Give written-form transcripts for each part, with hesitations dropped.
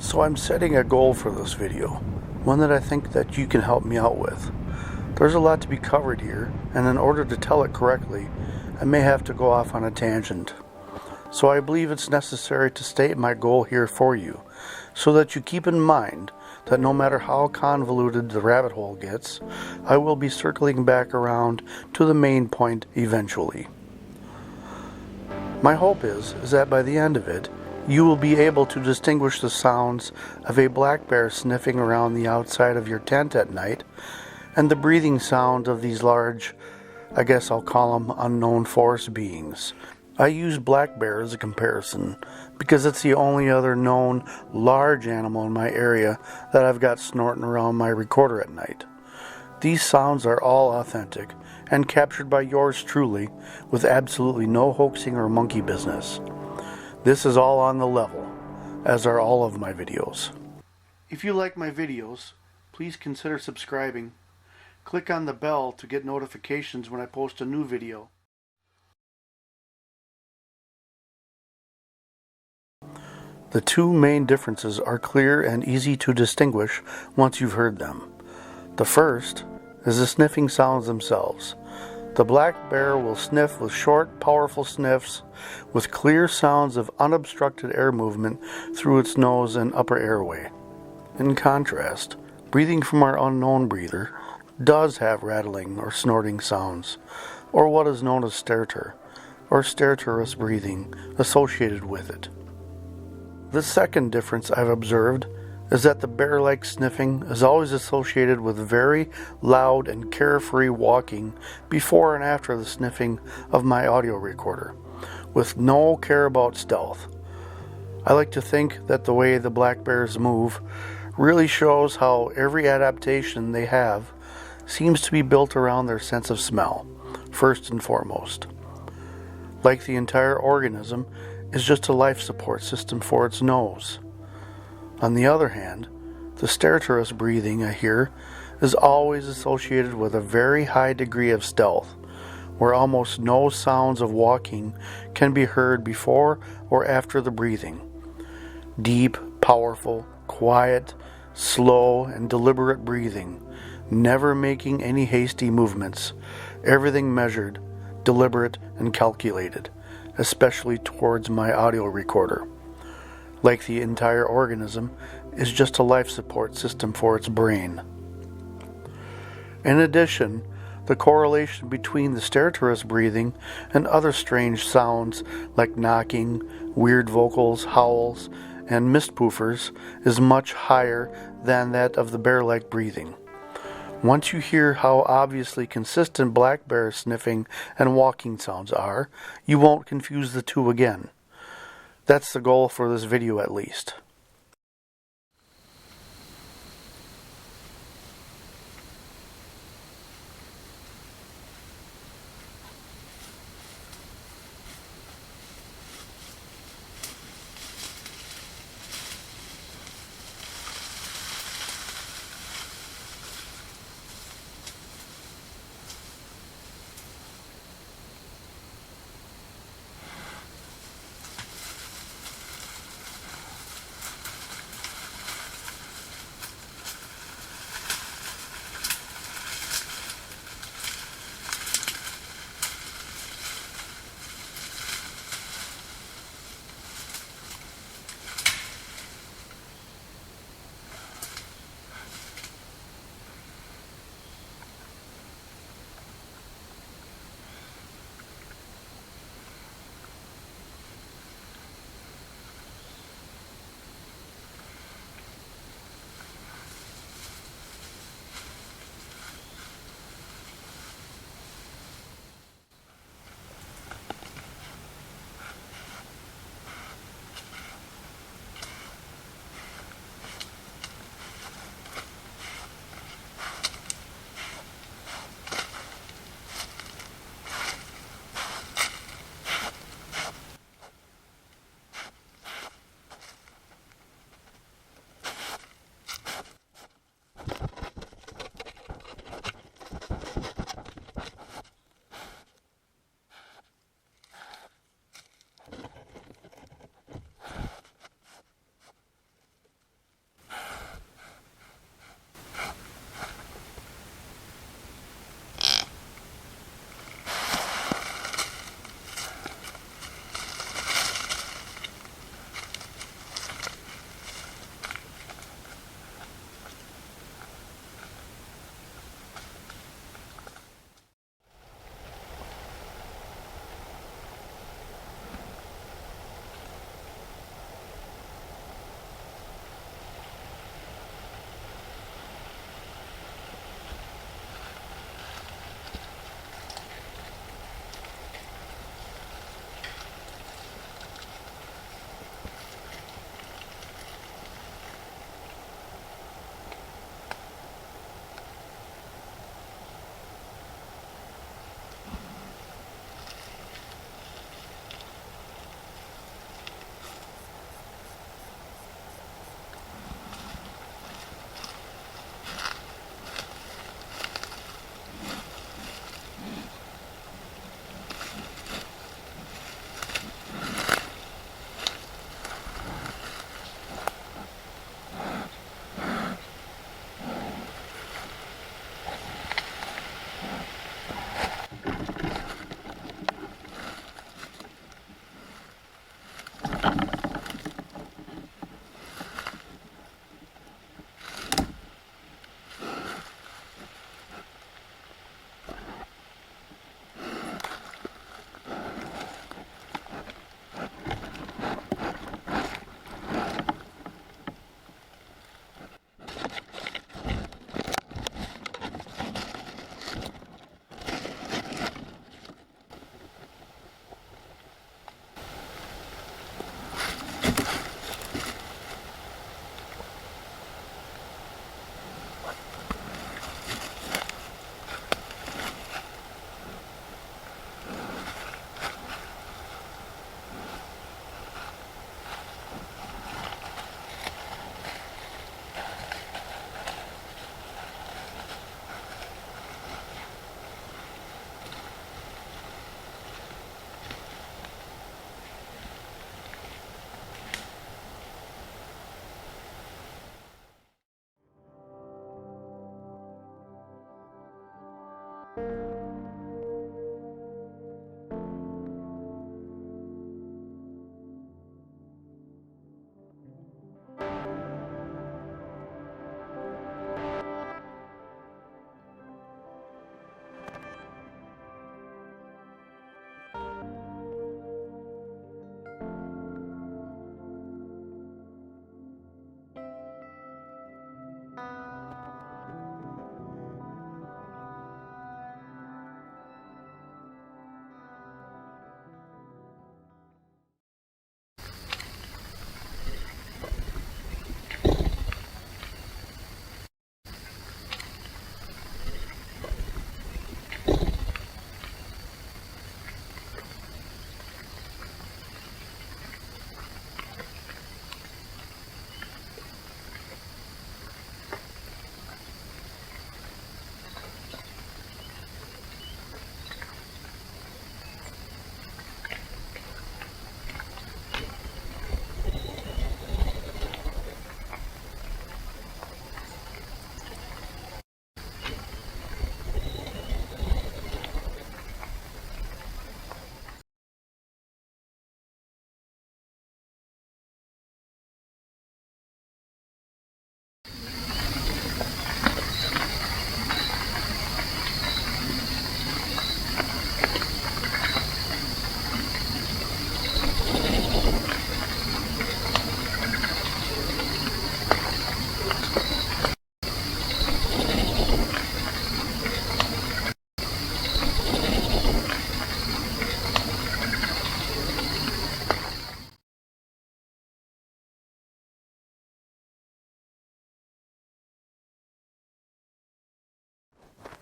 So I'm setting a goal for this video, one that I think that you can help me out with. There's a lot to be covered here, and in order to tell it correctly, I may have to go off on a tangent. So I believe it's necessary to state my goal here for you, so that you keep in mind that no matter how convoluted the rabbit hole gets, I will be circling back around to the main point eventually. My hope is that by the end of it, you will be able to distinguish the sounds of a black bear sniffing around the outside of your tent at night, and the breathing sound of these large, I guess I'll call them unknown forest beings. I use black bear as a comparison because it's the only other known large animal in my area that I've got snorting around my recorder at night. These sounds are all authentic and captured by yours truly with absolutely no hoaxing or monkey business. This is all on the level, as are all of my videos. If you like my videos, please consider subscribing. Click on the bell to get notifications when I post a new video. The two main differences are clear and easy to distinguish once you've heard them. The first is the sniffing sounds themselves. The black bear will sniff with short, powerful sniffs with clear sounds of unobstructed air movement through its nose and upper airway. In contrast, breathing from our unknown breather does have rattling or snorting sounds, or what is known as stertor, or stertorous breathing associated with it. The second difference I've observed is that the bear-like sniffing is always associated with very loud and carefree walking before and after the sniffing of my audio recorder, with no care about stealth. I like to think that the way the black bears move really shows how every adaptation they have seems to be built around their sense of smell, first and foremost. Like the entire organism is just a life support system for its nose. On the other hand, the stertorous breathing I hear is always associated with a very high degree of stealth, where almost no sounds of walking can be heard before or after the breathing. Deep, powerful, quiet, slow, and deliberate breathing, never making any hasty movements, everything measured, deliberate, and calculated, especially towards my audio recorder. Like the entire organism is just a life support system for its brain. In addition, the correlation between the stertorous breathing and other strange sounds like knocking, weird vocals, howls, and mist poofers is much higher than that of the bear-like breathing. Once you hear how obviously consistent black bear sniffing and walking sounds are, you won't confuse the two again. That's the goal for this video at least.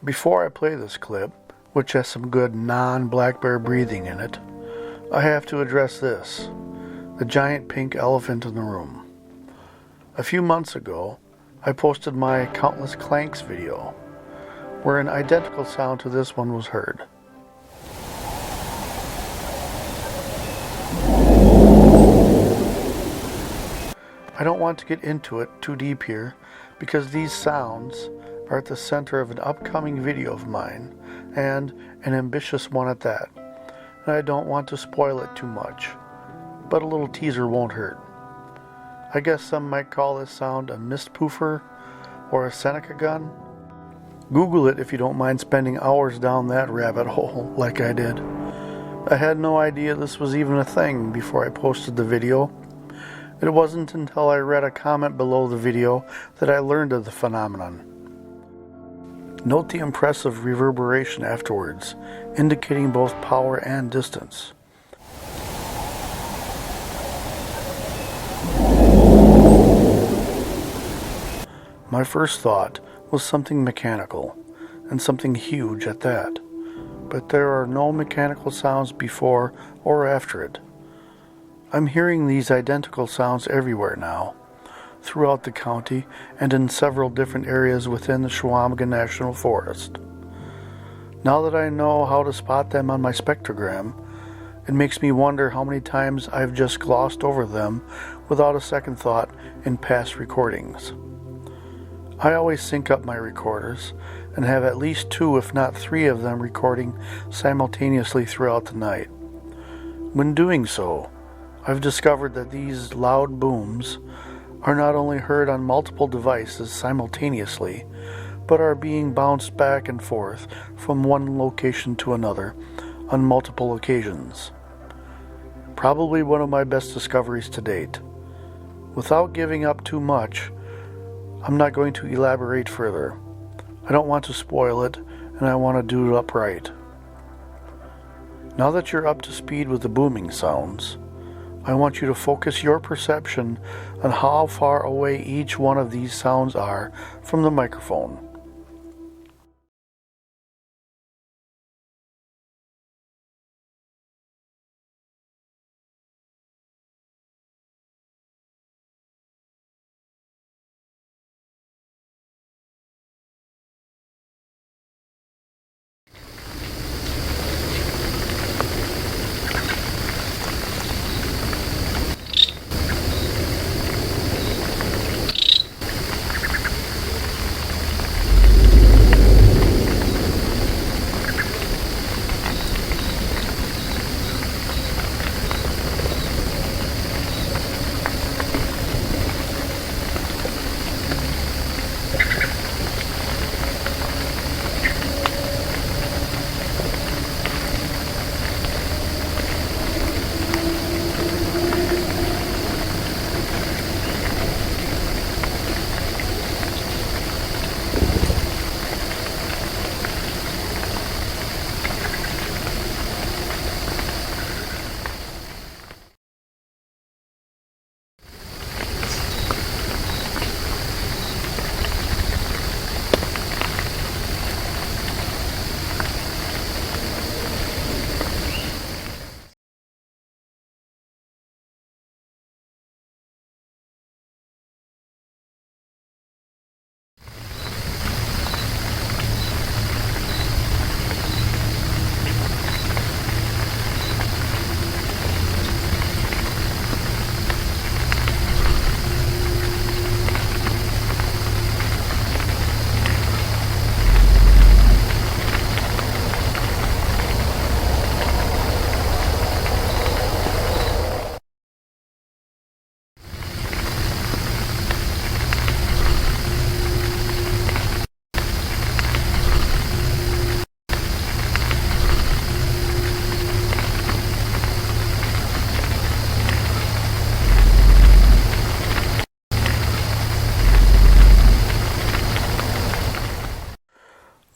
Before I play this clip, which has some good non-black bear breathing in it, I have to address this, the giant pink elephant in the room. A few months ago, I posted my Countless Clanks video, where an identical sound to this one was heard. I don't want to get into it too deep here, because these sounds are at the center of an upcoming video of mine, and an ambitious one at that, and I don't want to spoil it too much, but a little teaser won't hurt. I guess some might call this sound a mist poofer or a Seneca gun. Google it if you don't mind spending hours down that rabbit hole like I did. I had no idea this was even a thing before I posted the video. It wasn't until I read a comment below the video that I learned of the phenomenon. Note the impressive reverberation afterwards, indicating both power and distance. My first thought was something mechanical, and something huge at that, but there are no mechanical sounds before or after it. I'm hearing these identical sounds everywhere now, throughout the county and in several different areas within the Chequamegon National Forest. Now that I know how to spot them on my spectrogram, it makes me wonder how many times I've just glossed over them without a second thought in past recordings. I always sync up my recorders and have at least 2 if not 3 of them recording simultaneously throughout the night. When doing so, I've discovered that these loud booms are not only heard on multiple devices simultaneously, but are being bounced back and forth from one location to another on multiple occasions. Probably one of my best discoveries to date. Without giving up too much, I'm not going to elaborate further. I don't want to spoil it, and I want to do it upright. Now that you're up to speed with the booming sounds, I want you to focus your perception on how far away each one of these sounds are from the microphone.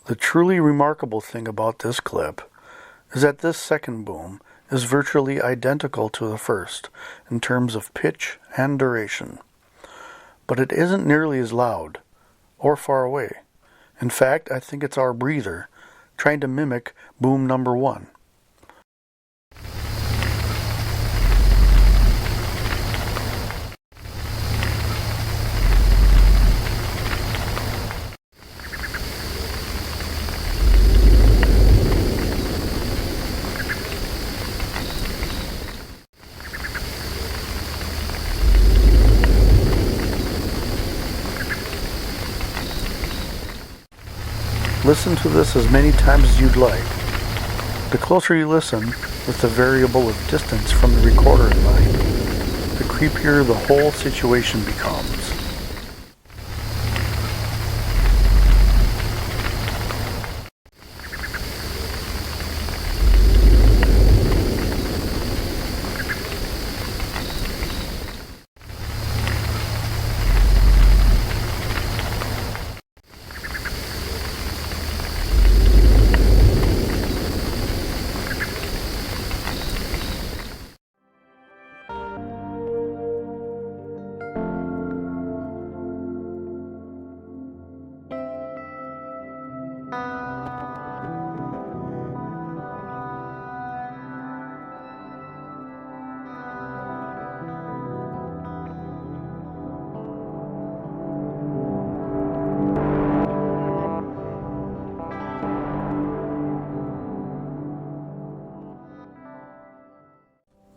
The truly remarkable thing about this clip is that this second boom is virtually identical to the first in terms of pitch and duration. But it isn't nearly as loud or far away. In fact, I think it's our breather trying to mimic boom number 1. Listen to this as many times as you'd like. The closer you listen, with the variable of distance from the recorder in mind, the creepier the whole situation becomes.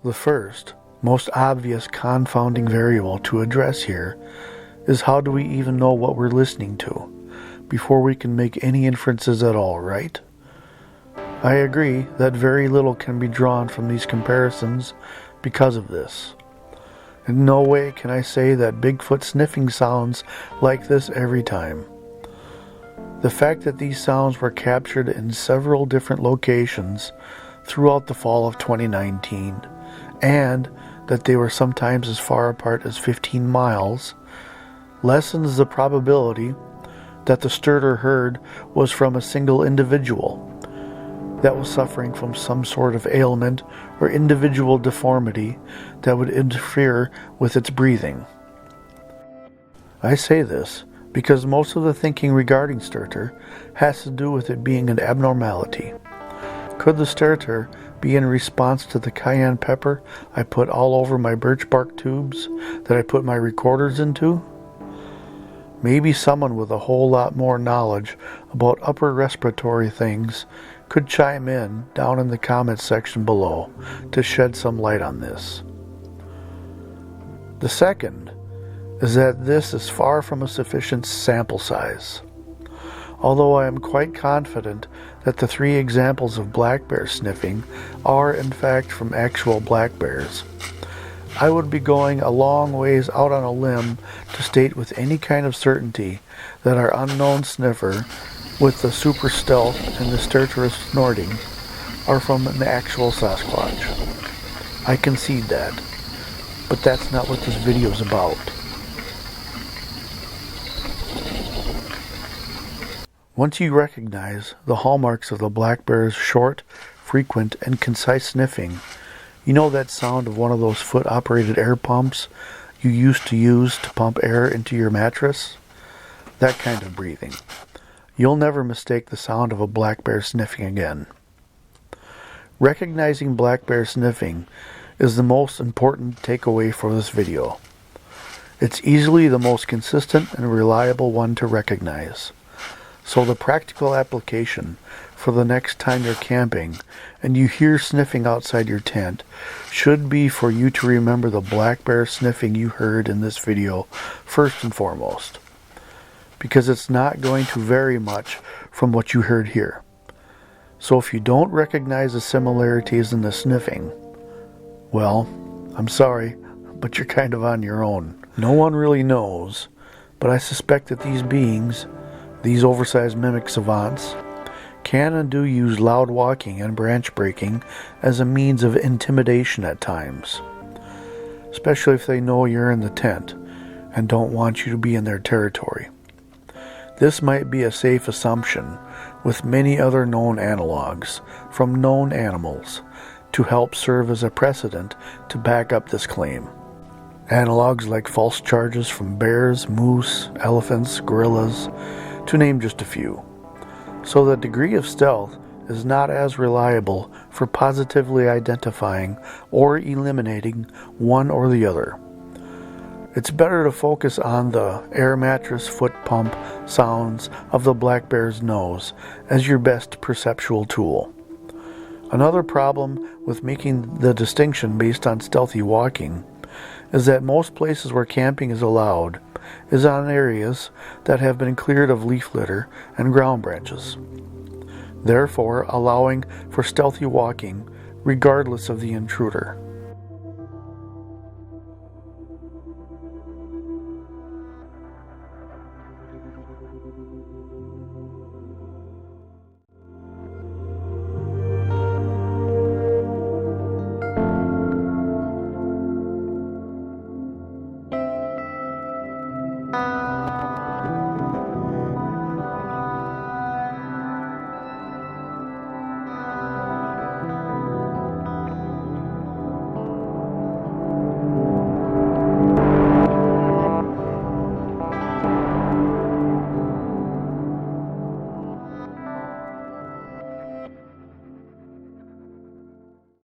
The first, most obvious confounding variable to address here is how do we even know what we're listening to before we can make any inferences at all, right? I agree that very little can be drawn from these comparisons because of this. In no way can I say that Bigfoot sniffing sounds like this every time. The fact that these sounds were captured in several different locations throughout the fall of 2019, and that they were sometimes as far apart as 15 miles, lessens the probability that the stertor heard was from a single individual that was suffering from some sort of ailment or individual deformity that would interfere with its breathing. I say this because most of the thinking regarding stertor has to do with it being an abnormality. Could the stertor be in response to the cayenne pepper I put all over my birch bark tubes that I put my recorders into? Maybe someone with a whole lot more knowledge about upper respiratory things could chime in down in the comments section below to shed some light on this. The second is that this is far from a sufficient sample size. Although I am quite confident that the 3 examples of black bear sniffing are in fact from actual black bears, I would be going a long ways out on a limb to state with any kind of certainty that our unknown sniffer with the super stealth and the stertorous snorting are from an actual Sasquatch. I concede that, but that's not what this video is about. Once you recognize the hallmarks of the black bear's short, frequent, and concise sniffing, you know that sound of one of those foot-operated air pumps you used to use to pump air into your mattress? That kind of breathing. You'll never mistake the sound of a black bear sniffing again. Recognizing black bear sniffing is the most important takeaway for this video. It's easily the most consistent and reliable one to recognize. So the practical application for the next time you're camping and you hear sniffing outside your tent should be for you to remember the black bear sniffing you heard in this video first and foremost, because it's not going to vary much from what you heard here. So if you don't recognize the similarities in the sniffing, well, I'm sorry, but you're kind of on your own. No one really knows, but I suspect that these beings, these oversized mimic savants, can and do use loud walking and branch breaking as a means of intimidation at times, especially if they know you're in the tent and don't want you to be in their territory. This might be a safe assumption with many other known analogs from known animals to help serve as a precedent to back up this claim. Analogs like false charges from bears, moose, elephants, gorillas, to name just a few. So the degree of stealth is not as reliable for positively identifying or eliminating one or the other. It's better to focus on the air mattress foot pump sounds of the black bear's nose as your best perceptual tool. Another problem with making the distinction based on stealthy walking is that most places where camping is allowed is on areas that have been cleared of leaf litter and ground branches, therefore allowing for stealthy walking regardless of the intruder.